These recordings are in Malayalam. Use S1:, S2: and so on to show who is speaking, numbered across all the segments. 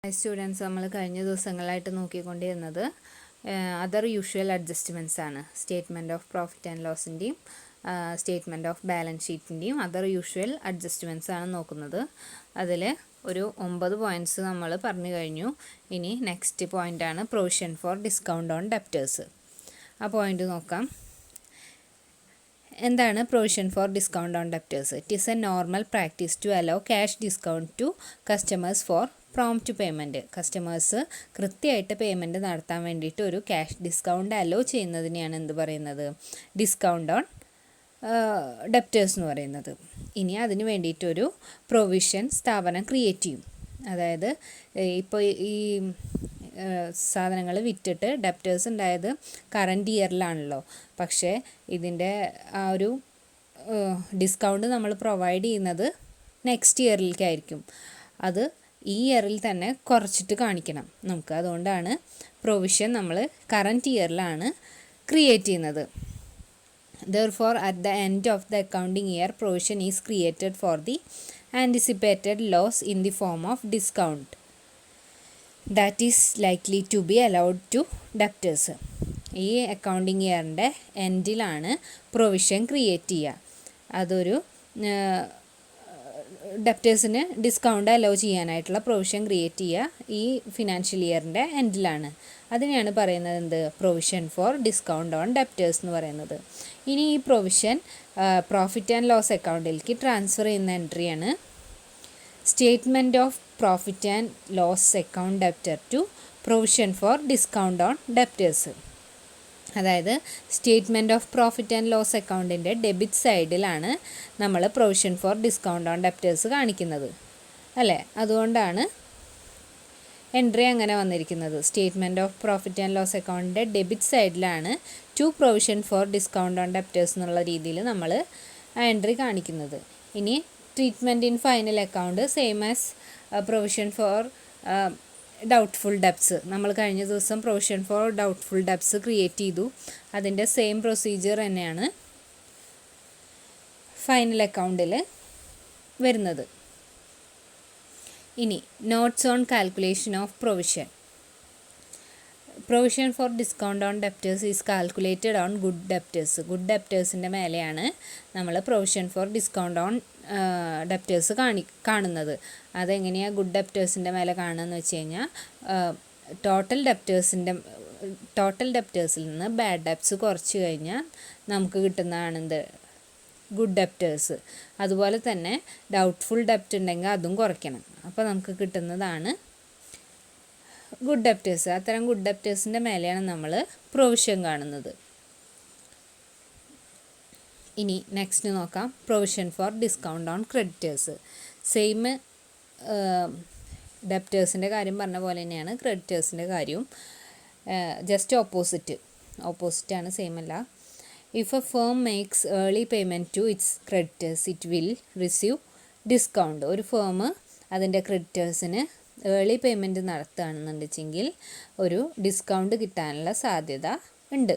S1: സ്റ്റുഡൻസ് നമ്മൾ കഴിഞ്ഞ ദിവസങ്ങളായിട്ട് നോക്കിക്കൊണ്ടിരുന്നത് അതർ യൂഷ്വൽ അഡ്ജസ്റ്റ്മെൻറ്റ്സ് ആണ്. സ്റ്റേറ്റ്മെൻറ്റ് ഓഫ് പ്രോഫിറ്റ് ആൻഡ് ലോസിൻ്റെയും സ്റ്റേറ്റ്മെൻറ്റ് ഓഫ് ബാലൻസ് ഷീറ്റിൻ്റെയും അതർ യൂഷ്വൽ അഡ്ജസ്റ്റ്മെൻറ്റ്സ് ആണ് നോക്കുന്നത്. അതിൽ ഒരു 9 പോയിൻറ്റ്സ് നമ്മൾ പറഞ്ഞു കഴിഞ്ഞു. ഇനി നെക്സ്റ്റ് പോയിൻ്റാണ് provision for discount on debtors. ആ പോയിൻ്റ് നോക്കാം. എന്താണ് provision for discount on debtors? It is a normal practice to allow cash discount to customers for prompt payment. Customers കൃത്യമായിട്ട് പേയ്മെൻറ്റ് നടത്താൻ വേണ്ടിയിട്ട് ഒരു ക്യാഷ് ഡിസ്കൗണ്ട് അലോ ചെയ്യുന്നതിനെയാണ് എന്ത് പറയുന്നത്? ഡിസ്കൗണ്ട് ഓൺ ഡെപ്റ്റേഴ്സ് എന്ന് പറയുന്നത്. ഇനി അതിന് വേണ്ടിയിട്ടൊരു പ്രൊവിഷൻ സ്ഥാപനം ക്രിയേറ്റ് ചെയ്യും. അതായത് ഇപ്പോൾ ഈ സാധനങ്ങൾ വിറ്റിട്ട് ഡെപ്റ്റേഴ്സ് ഉണ്ടായത് കറൻറ്റ് ഇയറിലാണല്ലോ. പക്ഷേ ഇതിൻ്റെ ആ ഒരു ഡിസ്കൗണ്ട് നമ്മൾ പ്രൊവൈഡ് ചെയ്യുന്നത് നെക്സ്റ്റ് ഇയറിലേക്കായിരിക്കും. അത് ഈ ഇയറിൽ തന്നെ കുറച്ചിട്ട് കാണിക്കണം നമുക്ക്. അതുകൊണ്ടാണ് പ്രൊവിഷൻ നമ്മൾ കറൻറ്റ് ഇയറിലാണ് ക്രിയേറ്റ് ചെയ്യുന്നത്. Therefore, at the end of the accounting year, provision is created for the anticipated loss in the form of discount that is likely to be allowed to debtors. ഈ അക്കൗണ്ടിങ് ഇയറിൻ്റെ എൻഡിലാണ് പ്രൊവിഷൻ ക്രിയേറ്റ് ചെയ്യുക. അതൊരു ഡെപ്റ്റേഴ്സിന് ഡിസ്കൗണ്ട് അലോ ചെയ്യാനായിട്ടുള്ള പ്രൊവിഷൻ ക്രിയേറ്റ് ചെയ്യുക ഈ ഫിനാൻഷ്യൽ ഇയറിൻ്റെ എൻഡിലാണ്. അതിനെയാണ് പറയുന്നത് എന്ത്? Provision for discount on debtors എന്ന് പറയുന്നത്. ഇനി ഈ പ്രൊവിഷൻ പ്രോഫിറ്റ് ആൻഡ് ലോസ് അക്കൗണ്ടിലേക്ക് ട്രാൻസ്ഫർ ചെയ്യുന്ന എൻട്രിയാണ് statement of profit and loss account debtor to provision for discount on debtors. അതായത് statement of profit and loss അക്കൗണ്ടിൻ്റെ ഡെബിറ്റ് സൈഡിലാണ് നമ്മൾ provision for discount on debtors കാണിക്കുന്നത്, അല്ലേ? അതുകൊണ്ടാണ് എൻട്രി അങ്ങനെ വന്നിരിക്കുന്നത്. Statement of profit and loss അക്കൗണ്ടിൻ്റെ ഡെബിറ്റ് സൈഡിലാണ് to provision for discount on debtors എന്നുള്ള രീതിയിൽ നമ്മൾ ആ എൻട്രി കാണിക്കുന്നത്. ഇനി treatment in final account same as provision for doubtful debts. നമ്മൾ കഴിഞ്ഞ ദിവസം provision for doubtful debts create ചെയ്തു. അതിൻ്റെ സെയിം പ്രൊസീജിയർ തന്നെയാണ് ഫൈനൽ അക്കൗണ്ടിൽ വരുന്നത്. ഇനി notes on calculation of provision. Provision for discount on debtors is calculated on good debtors. Good ഡെപ്റ്റേഴ്സിൻ്റെ മേലെയാണ് നമ്മൾ provision for discount on debtors കാണുന്നത്. അതെങ്ങനെയാണ് ഗുഡ് ഡെപ്റ്റേഴ്സിൻ്റെ മേലെ കാണുകയെന്ന് വെച്ച് കഴിഞ്ഞാൽ ടോട്ടൽ ഡെപ്റ്റേഴ്സിൽ നിന്ന് ബാഡ് ഡെപ്റ്റ്സ് കുറച്ച് കഴിഞ്ഞാൽ നമുക്ക് കിട്ടുന്നതാണ് എന്ത്? Good debtors. അതുപോലെ തന്നെ ഡൗട്ട്ഫുൾ ഡെപ്റ്റ് ഉണ്ടെങ്കിൽ അതും കുറയ്ക്കണം. അപ്പോൾ നമുക്ക് കിട്ടുന്നതാണ് ഗുഡ് ഡെപ്റ്റേഴ്സ്. അത്തരം ഗുഡ് ഡെപ്റ്റേഴ്സിൻ്റെ മേലെയാണ് നമ്മൾ പ്രൊവിഷൻ കാണുന്നത്. ഇനി നെക്സ്റ്റ് നോക്കാം provision for discount on creditors. Same ഡെപ്റ്റേഴ്സിൻ്റെ കാര്യം പറഞ്ഞ പോലെ തന്നെയാണ് ക്രെഡിറ്റേഴ്സിൻ്റെ കാര്യവും. ജസ്റ്റ് ഓപ്പോസിറ്റാണ്, സെയിം അല്ല. If a firm makes early payment to its creditors it will receive discount. ഒരു ഫേം അതിൻ്റെ ക്രെഡിറ്റേഴ്സിന് ഏർലി പേയ്മെൻറ്റ് നടത്തുകയാണെന്നുണ്ടെങ്കിൽ ഒരു ഡിസ്കൗണ്ട് കിട്ടാനുള്ള സാധ്യത ഉണ്ട്.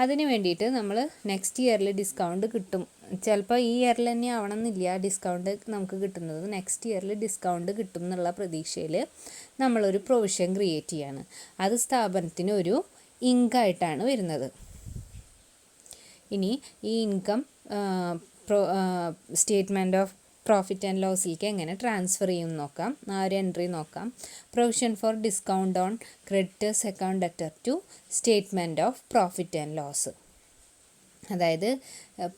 S1: അതിന് വേണ്ടിയിട്ട് നമ്മൾ നെക്സ്റ്റ് ഇയറിൽ ഡിസ്കൗണ്ട് കിട്ടും. ചിലപ്പോൾ ഈ ഇയറിൽ തന്നെ ആവണമെന്നില്ല ഡിസ്കൗണ്ട് നമുക്ക് കിട്ടുന്നത്. നെക്സ്റ്റ് ഇയറിൽ ഡിസ്കൗണ്ട് കിട്ടും എന്നുള്ള പ്രതീക്ഷയിൽ നമ്മളൊരു പ്രൊവിഷൻ ക്രിയേറ്റ് ചെയ്യാണ്. അത് സ്ഥാപനത്തിന് ഒരു ഇൻകമായിട്ടാണ് വരുന്നത്. ഇനി ഈ income statement of profit and ലോസിലേക്ക് എങ്ങനെ ട്രാൻസ്ഫർ ചെയ്യും നോക്കാം. ആ ഒരു എൻട്രി നോക്കാം. Provision for discount on creditors account debtor to statement of profit and loss. അതായത്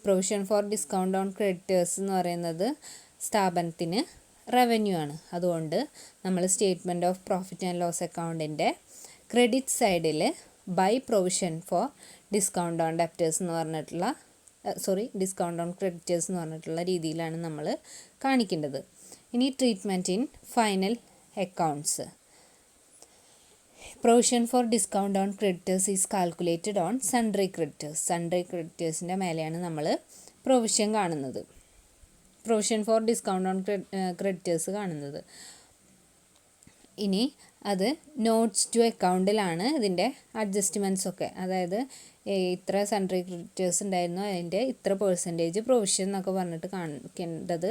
S1: provision for discount on creditors എന്ന് പറയുന്നത് സ്ഥാപനത്തിന് റവന്യൂ ആണ്. അതുകൊണ്ട് നമ്മൾ statement of profit and loss അക്കൗണ്ടിൻ്റെ ക്രെഡിറ്റ് സൈഡിൽ by provision for discount on debtors എന്ന് പറഞ്ഞിട്ടുള്ള ഡിസ്കൗണ്ട് ഓൺ ക്രെഡിറ്റേഴ്സ് എന്ന് പറഞ്ഞിട്ടുള്ള രീതിയിലാണ് നമ്മൾ കാണിക്കേണ്ടത്. ഇനി treatment in final accounts. Provision for discount on creditors is calculated on sundry creditors. Sundry ക്രെഡിറ്റേഴ്സിൻ്റെ മേലെയാണ് നമ്മൾ പ്രൊവിഷൻ കാണുന്നത്, provision for discount on creditors കാണുന്നത്. ഇനി അത് നോട്ട്സ് ടു അക്കൗണ്ടിലാണ് ഇതിൻ്റെ അഡ്ജസ്റ്റ്മെൻറ്റ്സ് ഒക്കെ. അതായത് ഇത്ര സൺഡ്രി ക്രെഡിറ്റേഴ്സ് ഉണ്ടായിരുന്നു, അതിൻ്റെ ഇത്ര പെർസെൻറ്റേജ് പ്രൊവിഷൻ എന്നൊക്കെ പറഞ്ഞിട്ട് കാണിക്കേണ്ടത്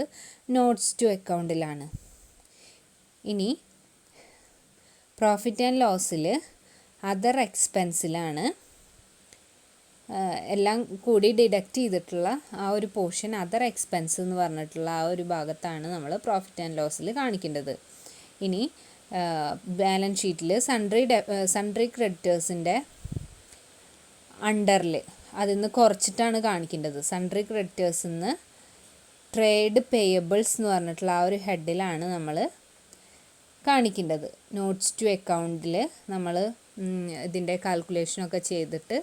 S1: നോട്ട്സ് ടു അക്കൗണ്ടിലാണ്. ഇനി പ്രോഫിറ്റ് ആൻഡ് ലോസിൽ അതർ എക്സ്പെൻസിലാണ് എല്ലാം കൂടി ഡിഡക്റ്റ് ചെയ്തിട്ടുള്ള ആ ഒരു പോർഷൻ അതർ എക്സ്പെൻസ് എന്ന് പറഞ്ഞിട്ടുള്ള ആ ഒരു ഭാഗത്താണ് നമ്മൾ പ്രോഫിറ്റ് ആൻഡ് ലോസിൽ കാണിക്കേണ്ടത്. ഇനി ബാലൻസ് ഷീറ്റിൽ സൺട്രി ക്രെഡിറ്റേഴ്സിൻ്റെ അണ്ടറിൽ അതിൽ നിന്ന് കുറച്ചിട്ടാണ് കാണിക്കേണ്ടത്. സൺട്രി ക്രെഡിറ്റേഴ്സിൽ നിന്ന് ട്രേഡ് പേയബിൾസ് എന്ന് പറഞ്ഞിട്ടുള്ള ആ ഒരു ഹെഡിലാണ് നമ്മൾ കാണിക്കേണ്ടത്. നോട്ട്സ് ടു അക്കൗണ്ടിൽ നമ്മൾ ഇതിൻ്റെ കാൽക്കുലേഷനൊക്കെ ചെയ്തിട്ട്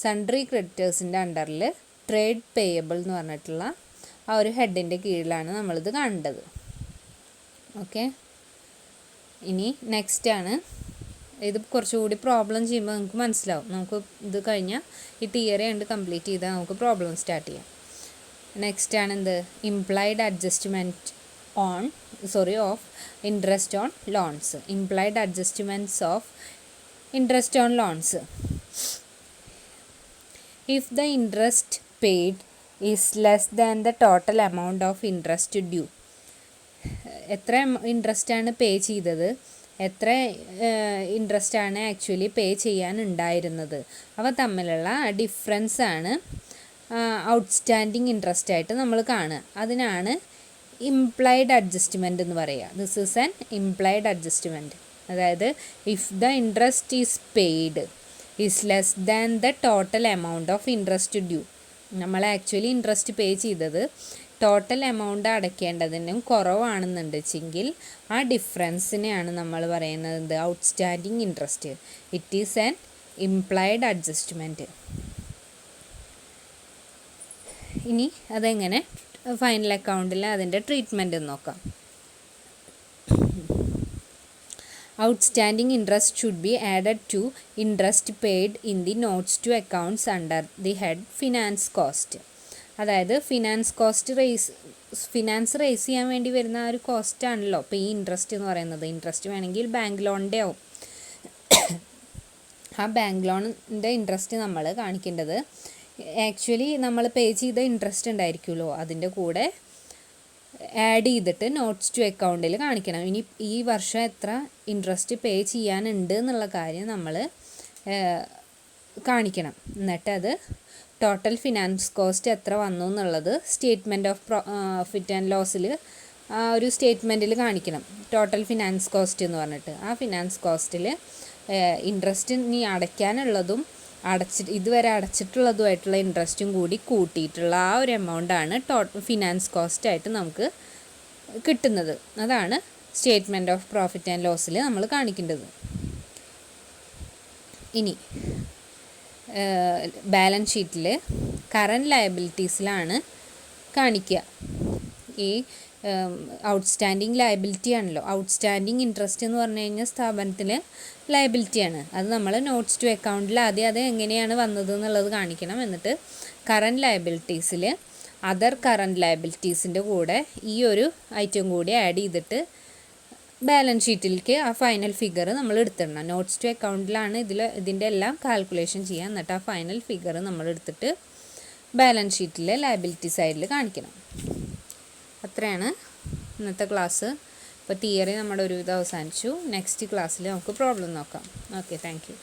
S1: സൺട്രി ക്രെഡിറ്റേഴ്സിൻ്റെ അണ്ടറിൽ ട്രേഡ് പേയബിൾ എന്ന് പറഞ്ഞിട്ടുള്ള ആ ഒരു ഹെഡിൻ്റെ കീഴിലാണ് നമ്മളിത് കാണേണ്ടത്. ഓക്കെ, ഇനി നെക്സ്റ്റ് ആണ്. ഇത് കുറച്ചുകൂടി പ്രോബ്ലം ചെയ്യുമ്പോൾ നമുക്ക് മനസ്സിലാവും. നമുക്ക് ഇത് കഴിഞ്ഞാൽ ഈ തിയറി കണ്ട് കംപ്ലീറ്റ് ചെയ്താൽ നമുക്ക് പ്രോബ്ലം സ്റ്റാർട്ട് ചെയ്യാം. നെക്സ്റ്റ് ആണ് എന്ത്? Implied adjustment of interest on loans. Implied adjustments of interest on loans. If the interest paid is less than the total amount of interest due. എത്ര ഇൻട്രസ്റ്റ് ആണ് പേ ചെയ്തത്, എത്ര ഇൻട്രസ്റ്റ് ആണ് ആക്ച്വലി പേ ചെയ്യാനുണ്ടായിരുന്നത്, അവ തമ്മിലുള്ള ഡിഫറൻസ് ആണ് ഔട്ട്സ്റ്റാൻഡിങ് ഇൻട്രസ്റ്റ് ആയിട്ട് നമ്മൾ കാണുക. അതിനാണ് ഇംപ്ലൈഡ് അഡ്ജസ്റ്റ്മെൻറ്റ് എന്ന് പറയുക. This is an implied adjustment. അതായത് if the interest is paid is less than the total amount of interest due. നമ്മൾ ആക്ച്വലി ഇൻട്രസ്റ്റ് പേ ചെയ്തത് ടോട്ടൽ എമൗണ്ട് അടയ്ക്കേണ്ടതിനും കുറവാണെന്നുണ്ടെങ്കിൽ ആ ഡിഫറൻസിനെയാണ് നമ്മൾ പറയുന്നത് outstanding interest. It is an implied adjustment. ഇനി അതെങ്ങനെ ഫൈനൽ അക്കൗണ്ടിൽ അതിൻ്റെ ട്രീറ്റ്മെൻറ്റ് നോക്കാം. Outstanding interest should be added to interest paid in the notes to accounts under the head finance cost. അതായത് ഫിനാൻസ് റേസ് ചെയ്യാൻ വേണ്ടി വരുന്ന ഒരു കോസ്റ്റ് ആണല്ലോ ഇപ്പോൾ ഈ ഇൻട്രസ്റ്റ് എന്ന് പറയുന്നത്. ഇൻട്രസ്റ്റ് വേണമെങ്കിൽ ബാങ്ക് ലോണിൻ്റെ ആവും. ആ ബാങ്ക് ലോണിൻ്റെ ഇൻട്രസ്റ്റ് നമ്മൾ കാണിക്കേണ്ടത് ആക്ച്വലി നമ്മൾ പേ ചെയ്ത ഇൻട്രസ്റ്റ് ഉണ്ടായിരിക്കുമല്ലോ അതിൻ്റെ കൂടെ ആഡ് ചെയ്തിട്ട് നോട്ട്സ് ടു അക്കൗണ്ടിൽ കാണിക്കണം. ഇനി ഈ വർഷം എത്ര ഇൻട്രസ്റ്റ് പേ ചെയ്യാനുണ്ട് എന്നുള്ള കാര്യം നമ്മൾ കാണിക്കണം. എന്നിട്ട് അത് ടോട്ടൽ ഫിനാൻസ് കോസ്റ്റ് എത്ര വന്നു എന്നുള്ളത് സ്റ്റേറ്റ്മെൻറ്റ് ഓഫ് പ്രോഫിറ്റ് ആൻഡ് ലോസിൽ ആ ഒരു സ്റ്റേറ്റ്മെൻറ്റിൽ കാണിക്കണം. ടോട്ടൽ ഫിനാൻസ് കോസ്റ്റ് എന്ന് പറഞ്ഞിട്ട് ആ ഫിനാൻസ് കോസ്റ്റിൽ ഇൻട്രസ്റ്റ് ഇനി അടയ്ക്കാനുള്ളതും ഇതുവരെ അടച്ചിട്ടുള്ളതുമായിട്ടുള്ള ഇൻട്രസ്റ്റും കൂടി കൂട്ടിയിട്ടുള്ള ആ ഒരു എമൗണ്ടാണ് ഫിനാൻസ് കോസ്റ്റായിട്ട് നമുക്ക് കിട്ടുന്നത്. അതാണ് സ്റ്റേറ്റ്മെൻറ്റ് ഓഫ് പ്രോഫിറ്റ് ആൻഡ് ലോസിൽ നമ്മൾ കാണിക്കേണ്ടത്. ഇനി ബാലൻസ് ഷീറ്റിൽ കറൻറ്റ് ലയബിലിറ്റീസിലാണ് കാണിക്കുക. ഈ ഔട്ട്സ്റ്റാൻഡിങ് ലയബിലിറ്റി ആണല്ലോ. ഔട്ട്സ്റ്റാൻഡിങ് ഇൻട്രസ്റ്റ് എന്ന് പറഞ്ഞു കഴിഞ്ഞാൽ സ്ഥാപനത്തിൽ ലയബിലിറ്റിയാണ്. അത് നമ്മൾ നോട്ട്സ് ടു അക്കൗണ്ടിൽ ആദ്യം അത് എങ്ങനെയാണ് വന്നത് എന്നുള്ളത് കാണിക്കണം. എന്നിട്ട് കറൻറ്റ് ലയബിലിറ്റീസിൽ അതർ കറൻറ്റ് ലയബിലിറ്റീസിൻ്റെ കൂടെ ഈ ഒരു ഐറ്റം കൂടി ആഡ് ചെയ്തിട്ട് ബാലൻസ് ഷീറ്റിലേക്ക് ആ ഫൈനൽ ഫിഗർ നമ്മൾ എടുത്തിടണം. നോട്ട്സ് ടു അക്കൗണ്ടിലാണ് ഇതിൻ്റെ എല്ലാം കാൽക്കുലേഷൻ ചെയ്യുക. എന്നിട്ട് ആ ഫൈനൽ ഫിഗർ നമ്മൾ എടുത്തിട്ട് ബാലൻസ് ഷീറ്റിലെ ലയബിലിറ്റി സൈഡിൽ കാണിക്കണം. അത്രയാണ് ഇന്നത്തെ ക്ലാസ്. ഇപ്പോൾ തിയറി നമ്മുടെ ഒരുവിധം അവസാനിച്ചു. നെക്സ്റ്റ് ക്ലാസ്സിൽ നമുക്ക് പ്രോബ്ലം നോക്കാം. Okay, thank you.